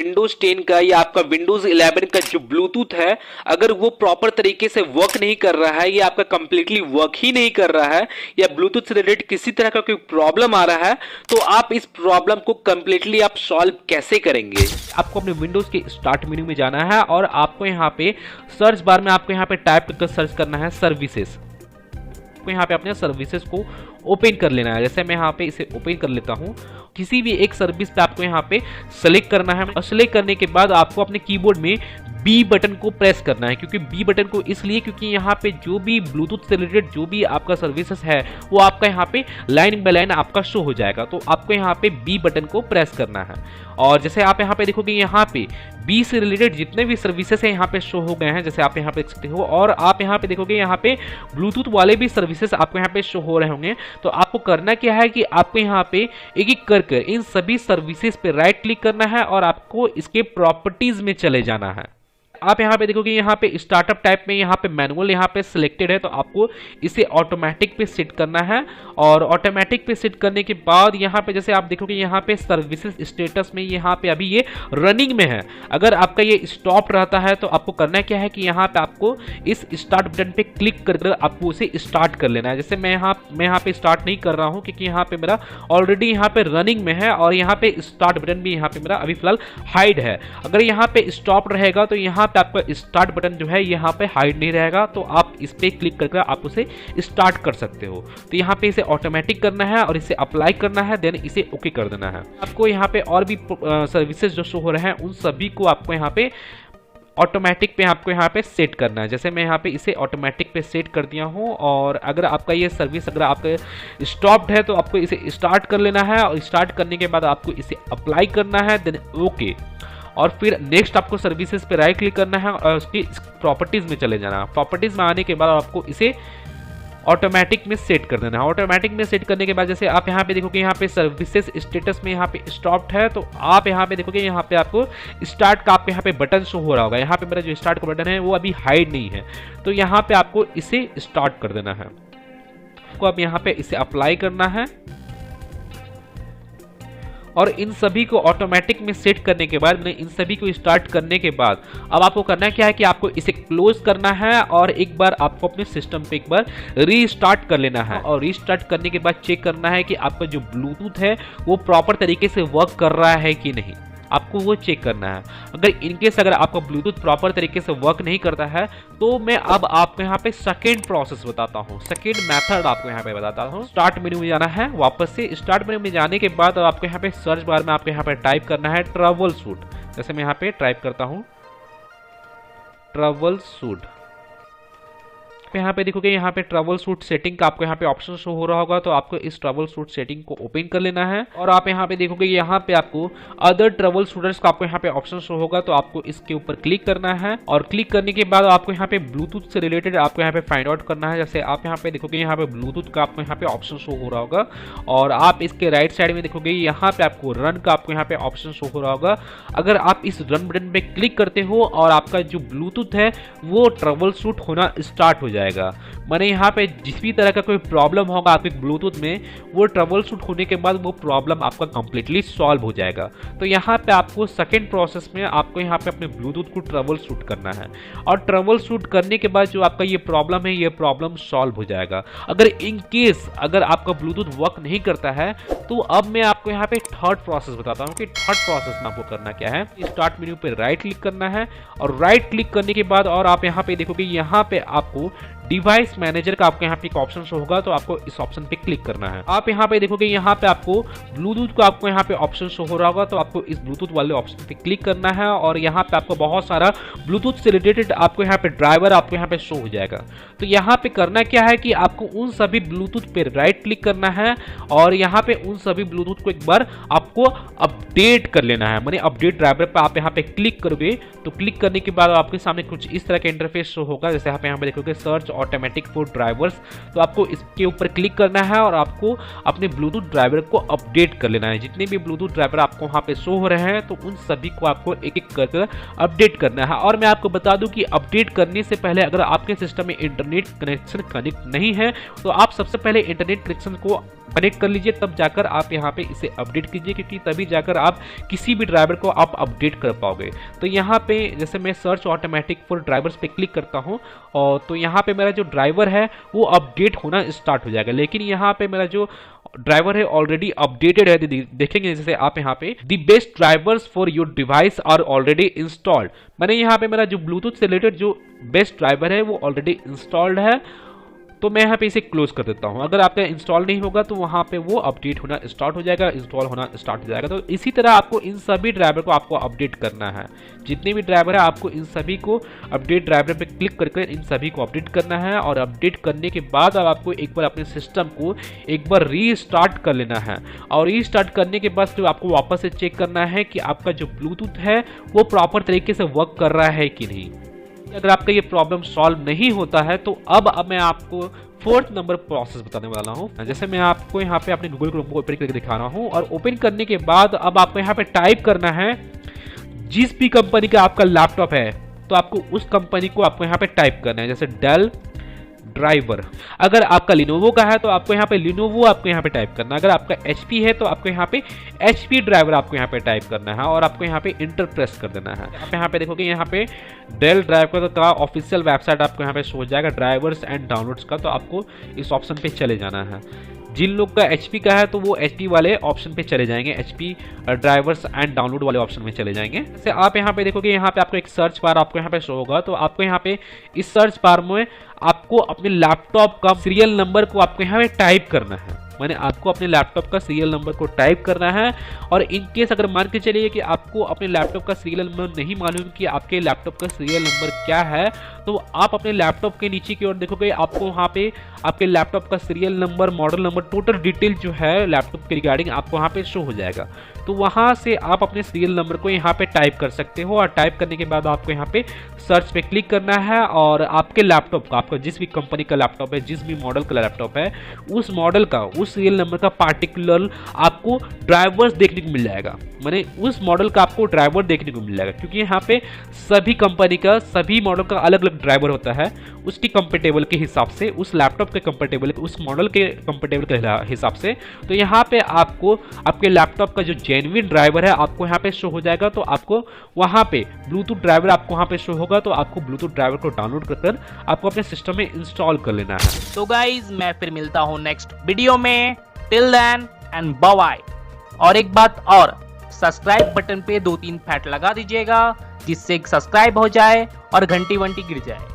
Windows 10 का या आपका विंडोज 11 का जो ब्लूटूथ है, अगर वो प्रॉपर तरीके से वर्क नहीं कर रहा है या आपका कंप्लीटली वर्क ही नहीं कर रहा है या ब्लूटूथ से रिलेटेड किसी तरह का कोई प्रॉब्लम आ रहा है, तो आप इस प्रॉब्लम को कंप्लीटली आप सॉल्व कैसे करेंगे। आपको अपने विंडोज के स्टार्ट मेन्यू में जाना है और आपको यहाँ पे सर्च बार में आपको यहाँ पे टाइप करके सर्च करना है सर्विसेज। आपको यहाँ पे अपने सर्विसेज को ओपन कर लेना है। जैसे मैं यहाँ पे इसे ओपन कर लेता हूँ। किसी भी एक सर्विस पे आपको यहाँ पे सेलेक्ट करना है और सेलेक्ट करने के बाद आपको अपने कीबोर्ड में बी बटन को प्रेस करना है। क्योंकि बी बटन को इसलिए क्योंकि यहाँ पे जो भी ब्लूटूथ से रिलेटेड जो भी आपका सर्विसेज है वो आपका यहाँ पे लाइन बाय लाइन आपका शो हो जाएगा। तो आपको यहाँ पे बी बटन को प्रेस करना है और जैसे आप यहाँ पे देखोगे यहाँ पे बी से रिलेटेड जितने भी सर्विसेज हैं यहाँ पे शो हो गए हैं, जैसे आप यहाँ पे देख सकते हो। और आप यहाँ पे देखोगे यहाँ पे ब्लूटूथ वाले भी सर्विसेज आपको यहाँ पे शो हो रहे होंगे। तो आपको करना क्या है कि आपको यहाँ पे एक एक कर इन सभी सर्विसेज पे राइट क्लिक करना है और आपको इसके प्रॉपर्टीज में चले जाना है। आप यहाँ पे देखोगे यहाँ पे स्टार्टअप टाइप में यहाँ पे मैनुअल यहाँ पे सिलेक्टेड है, तो आपको इसे ऑटोमेटिक पे सेट करना है। और ऑटोमेटिक पे सेट करने के बाद यहाँ पे जैसे आप देखोगे यहाँ पे सर्विसेज स्टेटस में यहाँ पे अभी ये रनिंग में है। अगर आपका ये स्टॉप रहता है तो आपको करना क्या है कि यहाँ पे आपको इस स्टार्ट बटन पे क्लिक कर आपको उसे स्टार्ट कर लेना है। जैसे मैं यहाँ पे स्टार्ट नहीं कर रहा हूँ क्योंकि यहाँ पे मेरा ऑलरेडी यहाँ पे रनिंग में है और यहाँ पे स्टार्ट बटन भी यहाँ पे मेरा अभी फिलहाल हाइड है। अगर यहाँ पे स्टॉप रहेगा तो यहाँ आपका स्टार्ट बटन जो है यहाँ पे हाइड नहीं रहेगा, तो आप इस पे क्लिक करके आप उसे स्टार्ट कर सकते हो। तो यहाँ पे इसे ऑटोमेटिक करना है और इसे अप्लाई करना है, देन इसे ओके कर देना है। आपको यहाँ पे और भी सर्विसेज जो शो हो रहे हैं उन सभी को आपको यहाँ पे ऑटोमेटिक पे आपको यहाँ पे सेट करना है। जैसे मैं यहाँ पे इसे ऑटोमेटिक पे सेट कर दिया हूँ। और अगर आपका ये सर्विस अगर आपका स्टॉप्ड है तो आपको इसे स्टार्ट कर लेना है और स्टार्ट करने के बाद आपको इसे अप्लाई करना है, देन ओके। और फिर नेक्स्ट आपको सर्विसेज पे राइट क्लिक करना है और उसकी प्रॉपर्टीज में चले जाना है। प्रॉपर्टीज में आने के बाद आपको इसे ऑटोमेटिक में सेट कर देना है। ऑटोमेटिक में सेट करने के बाद जैसे आप यहाँ पे देखोगे यहाँ पे सर्विसेज स्टेटस में यहाँ पे स्टॉप्ड है, तो आप यहाँ पे देखोगे यहाँ पे आपको स्टार्ट का आपको यहाँ पे बटन शो हो रहा होगा। यहाँ पे मेरा जो स्टार्ट का बटन है वो अभी हाइड नहीं है, तो यहाँ पे आपको इसे स्टार्ट कर देना है। आपको अब यहाँ पे इसे अप्लाई करना है और इन सभी को ऑटोमेटिक में सेट करने के बाद, इन सभी को स्टार्ट करने के बाद अब आपको करना क्या है कि आपको इसे क्लोज करना है और एक बार आपको अपने सिस्टम पे एक बार रीस्टार्ट कर लेना है। और रीस्टार्ट करने के बाद चेक करना है कि आपका जो ब्लूटूथ है वो प्रॉपर तरीके से वर्क कर रहा है कि नहीं, आपको वो चेक करना है। अगर इनकेस अगर आपका ब्लूटूथ प्रॉपर तरीके से वर्क नहीं करता है तो मैं अब आपको यहाँ पे सेकेंड प्रोसेस बताता हूँ, सेकेंड मेथड आपको यहाँ पे बताता हूँ। स्टार्ट मेन्यू में जाना है, वापस से स्टार्ट मेन्यू में जाने के बाद आपको यहाँ पे सर्च बार में आपको यहाँ पे टाइप करना है ट्रबल शूट। जैसे मैं यहाँ पे टाइप करता हूँ ट्रबल शूट। यहाँ पे देखोगे यहाँ पे ट्रबल शूट सेटिंग का आपको यहाँ पे ऑप्शन शो हो रहा होगा, तो आपको इस ट्रबल शूट सेटिंग को ओपन कर लेना है। और आप यहाँ पे देखोगे यहाँ पे आपको अदर ट्रबल शूटर्स का आपको यहाँ पे ऑप्शन शो होगा, तो आपको इसके ऊपर क्लिक करना है। और क्लिक करने के बाद आपको यहाँ पे ब्लूटूथ से रिलेटेड आपको यहाँ पे फाइंड आउट करना है। जैसे आप यहाँ पे देखोगे यहाँ पे ब्लूटूथ का आपको यहाँ पे ऑप्शन शो हो रहा होगा और आप इसके राइट साइड में देखोगे यहाँ पे आपको रन का आपको यहाँ पे ऑप्शन शो हो रहा होगा। अगर आप इस रन बटन पे क्लिक करते हो और आपका जो ब्लूटूथ है वो ट्रबल शूट होना स्टार्ट हो जाएगा। माने यहाँ पे जिस भी तरह का कोई प्रॉब्लम होगा आपके ब्लूटूथ में, वो ट्रबल शूट होने के बाद वो प्रॉब्लम आपका कंप्लीटली सॉल्व हो जाएगा। तो यहाँ पे आपको सेकेंड प्रोसेस में आपको यहाँ पे अपने ब्लूटूथ को ट्रबल शूट करना है और ट्रबल शूट करने के बाद जो आपका ये प्रॉब्लम है ये प्रॉब्लम सॉल्व हो जाएगा। अगर इन केस अगर आपका ब्लूटूथ वर्क नहीं करता है तो अब मैं आपको यहाँ पे थर्ड प्रोसेस बताता हूँ कि थर्ड प्रोसेस में आपको करना क्या है। स्टार्ट मेन्यू पे राइट क्लिक करना है और राइट क्लिक करने के बाद और आप यहाँ पे देखोगे यहाँ पे आपको डिवाइस मैनेजर का आपको यहाँ पे एक ऑप्शन शो होगा, तो आपको इस ऑप्शन पे क्लिक करना है। आप यहाँ पे देखोगे यहाँ पे आपको ब्लूटूथ का आपको यहाँ पे ऑप्शन शो हो रहा होगा, तो आपको इस ब्लूटूथ वाले ऑप्शन पे क्लिक करना है और यहाँ पे आपको बहुत सारा ब्लूटूथ से रिलेटेड आपको यहाँ पे ड्राइवर आपको यहाँ पे शो हो जाएगा। तो यहाँ पे करना क्या है कि आपको उन सभी ब्लूटूथ पे राइट क्लिक करना है और यहाँ पे उन सभी ब्लूटूथ को एक बार आपको अपडेट कर लेना है। माने अपडेट ड्राइवर पे आप यहाँ पे क्लिक करोगे तो क्लिक करने के बाद आपके सामने कुछ इस तरह का इंटरफेस शो होगा। जैसे आप यहाँ पे देखोगे सर्च ऑटोमेटिक फॉर ड्राइवर्स, तो आपको इसके ऊपर क्लिक करना है और आपको अपने ब्लूटूथ ड्राइवर को अपडेट कर लेना है। जितने भी ब्लूटूथ ड्राइवर आपको वहाँ पे शो हो रहे हैं तो उन सभी को आपको एक एक करके अपडेट करना है। और मैं आपको बता दूं कि अपडेट करने से पहले अगर आपके सिस्टम में इंटरनेट कनेक्शन कनेक्ट नहीं है तो आप सबसे पहले इंटरनेट कनेक्शन को कनेक्ट कर लीजिए, तब जाकर आप यहाँ पे इसे अपडेट कीजिए, क्योंकि तभी जाकर आप किसी भी ड्राइवर को आप अपडेट कर पाओगे। तो यहाँ पे जैसे मैं सर्च ऑटोमेटिक फॉर ड्राइवर्स पे क्लिक करता हूँ और तो यहाँ पे मेरा जो ड्राइवर है वो अपडेट होना स्टार्ट हो जाएगा। लेकिन यहाँ पे मेरा जो ड्राइवर है ऑलरेडी अपडेटेड है। देखेंगे जैसे आप यहाँ पे the best drivers for your device are already installed, मैंने यहाँ पे मेरा जो ब्लूटूथ से रिलेटेड जो बेस्ट ड्राइवर है वो ऑलरेडी इंस्टॉल्ड है। तो मैं यहाँ पे इसे क्लोज कर देता हूँ। अगर आपका इंस्टॉल नहीं होगा तो वहाँ पे वो अपडेट होना स्टार्ट हो जाएगा, इंस्टॉल होना स्टार्ट हो जाएगा। तो इसी तरह आपको इन सभी ड्राइवर को आपको अपडेट करना है। जितने भी ड्राइवर है आपको इन सभी को अपडेट ड्राइवर पे क्लिक करके इन सभी को अपडेट करना है। और अपडेट करने के बाद अब आपको एक बार अपने सिस्टम को एक बार रीस्टार्ट कर लेना है। और रीस्टार्ट करने के बाद जो आपको वापस से चेक करना है कि आपका जो ब्लूटूथ है वो प्रॉपर तरीके से वर्क कर रहा है कि नहीं। अगर आपका ये प्रॉब्लम सॉल्व नहीं होता है तो अब मैं आपको 4th नंबर प्रोसेस बताने वाला हूँ। जैसे मैं आपको यहाँ पे अपने गूगल क्रोम को ओपन करके दिखा रहा हूँ और ओपन करने के बाद अब आपको यहाँ पे टाइप करना है जिस भी कंपनी का आपका लैपटॉप है तो आपको उस कंपनी को आपको यहाँ पे टाइप करना है। जैसे डेल ड्राइवर, अगर आपका लिनोवो का है तो आपको यहाँ पे लिनोवो आपको यहाँ पे टाइप करना है। अगर आपका HP है तो आपको यहाँ पे HP ड्राइवर आपको यहाँ पे टाइप करना है और आपको यहाँ पे इंटर प्रेस कर देना है। आप यहाँ पे देखोगे यहाँ पे डेल ड्राइवर का ऑफिशियल वेबसाइट आपको यहाँ पे शो हो जाएगा ड्राइवर्स एंड डाउनलोड्स का, तो आपको इस ऑप्शन पे चले जाना है। जिन लोग का HP का है तो वो HP वाले ऑप्शन पे चले जाएंगे, HP ड्राइवर्स एंड डाउनलोड वाले ऑप्शन में चले जाएंगे। जैसे आप यहाँ पे देखोगे यहाँ पे आपको एक सर्च बार आपको यहाँ पे शो होगा, तो आपको यहाँ पे इस सर्च बार में आपको अपने लैपटॉप का सीरियल नंबर को आपको यहाँ पे टाइप करना है। मैंने आपको अपने लैपटॉप का सीरियल नंबर को टाइप करना है। और इन केस अगर मान के चलिए कि आपको अपने लैपटॉप का सीरियल नंबर नहीं मालूम कि आपके लैपटॉप का सीरियल नंबर क्या है, तो आप अपने लैपटॉप के नीचे की ओर देखोगे आपको वहाँ पे आपके लैपटॉप का serial number, model number, total detail जो है लैपटॉप के रिगार्डिंग आपको वहाँ पे शो हो जाएगा। तो वहाँ से आप अपने सीरियल नंबर को यहाँ पे टाइप कर सकते हो और टाइप करने के बाद आपको यहाँ पे सर्च पे क्लिक करना है और आपके लैपटॉप का, आपका जिस भी कंपनी का लैपटॉप है, जिस भी मॉडल का लैपटॉप है, उस मॉडल का, उस सीरियल नंबर का पार्टिकुलर आपको ड्राइवर्स देखने को मिल जाएगा। माने उस मॉडल का आपको ड्राइवर देखने को मिल जाएगा, क्योंकि यहाँ पे सभी कंपनी का, सभी मॉडल का अलग अलग ड्राइवर होता है उसकी कंपेटेबल के हिसाब से, उस लैपटॉप के कंपेटेबल, उस मॉडल के कंपेटेबल के हिसाब से। तो यहाँ पे आपको आपके लैपटॉप का जो जेन्युइन ड्राइवर है आपको यहाँ पे शो हो जाएगा। तो आपको वहाँ पे ब्लूटूथ ड्राइवर आपको वहाँ पे शो होगा, तो आपको ब्लूटूथ ड्राइवर को डाउनलोड कर आपको अपने सिस्टम में इंस्टॉल कर लेना है। तो गाइज मैं फिर मिलता हूँ नेक्स्ट वीडियो में। Till then and bye bye. और एक बात और, सब्सक्राइब बटन पे 2-3 फैट लगा दीजिएगा जिससे सब्सक्राइब हो जाए और घंटी वंटी गिर जाए।